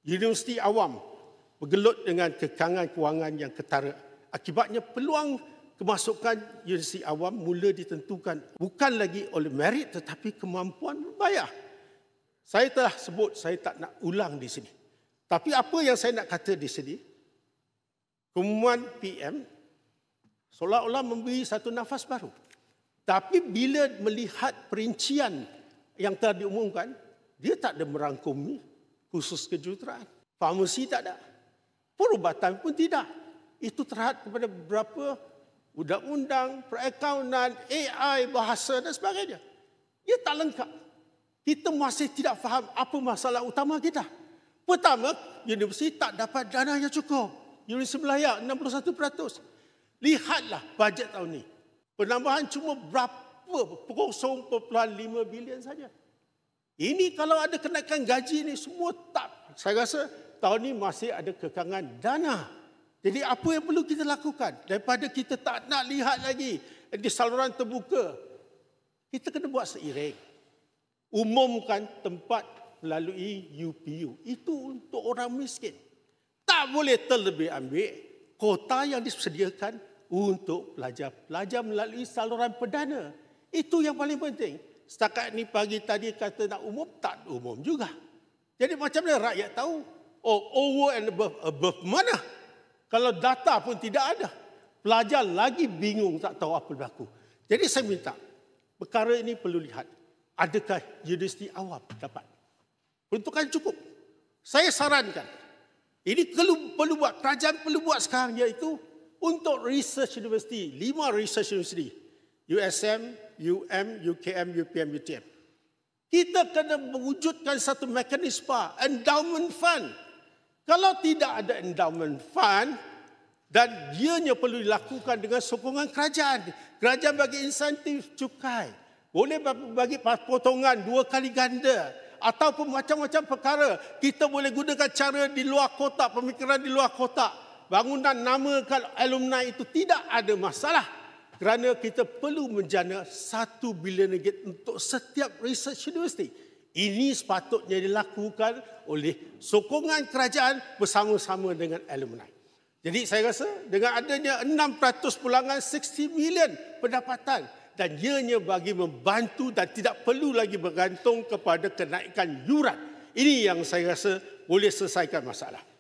universiti awam bergelut dengan kekangan kewangan yang ketara. Akibatnya peluang kemasukan universiti awam mula ditentukan bukan lagi oleh merit tetapi kemampuan membayar. Saya telah sebut, saya tak nak ulang di sini. Tapi apa yang saya nak kata di sini, pengumuman PM seolah-olah memberi satu nafas baru. Tapi bila melihat perincian yang telah diumumkan, dia tak ada merangkumi khusus kejuruteraan. Farmasi tak ada. Perubatan pun tidak. Itu terhad kepada beberapa undang-undang, perakaunan, AI, bahasa dan sebagainya. Ia tak lengkap. Kita masih tidak faham apa masalah utama kita. Pertama, universiti tak dapat dana yang cukup. Universiti Melaya 61%. Lihatlah bajet tahun ini. Penambahan cuma berapa? 0.5 bilion saja. Ini kalau ada kenaikan gaji ni semua tak. Saya rasa tahun ini masih ada kekangan dana. Jadi apa yang perlu kita lakukan? Daripada kita tak nak lihat lagi di saluran terbuka, kita kena buat seiring. Umumkan tempat melalui UPU. Itu untuk orang miskin. Tak boleh terlebih ambil kota yang disediakan untuk pelajar-pelajar melalui saluran perdana. Itu yang paling penting. Setakat ni pagi tadi kata nak umum, tak umum juga. Jadi macam mana rakyat tahu? Oh, over and above mana? Kalau data pun tidak ada. Pelajar lagi bingung, tak tahu apa berlaku. Jadi saya minta, perkara ini perlu lihat. Adakah universiti awam dapat? Peruntukan cukup. Saya sarankan, ini perlu buat, kerajaan perlu buat sekarang, iaitu untuk research university, 5 research university. USM, UM, UKM, UPM, UTM. Kita kena mewujudkan satu mekanisme, endowment fund. Kalau tidak ada endowment fund, dan ianya perlu dilakukan dengan sokongan kerajaan. Kerajaan bagi insentif cukai. Boleh bagi potongan 2 kali ganda. Ataupun macam-macam perkara. Kita boleh gunakan cara di luar kotak, pemikiran di luar kotak. Bangunan namakan alumni itu tidak ada masalah. Kerana kita perlu menjana 1 bilion ringgit untuk setiap research university. Ini sepatutnya dilakukan oleh sokongan kerajaan bersama-sama dengan alumni. Jadi saya rasa dengan adanya 6% pulangan 60 million pendapatan dan ianya bagi membantu dan tidak perlu lagi bergantung kepada kenaikan yuran. Ini yang saya rasa boleh selesaikan masalah.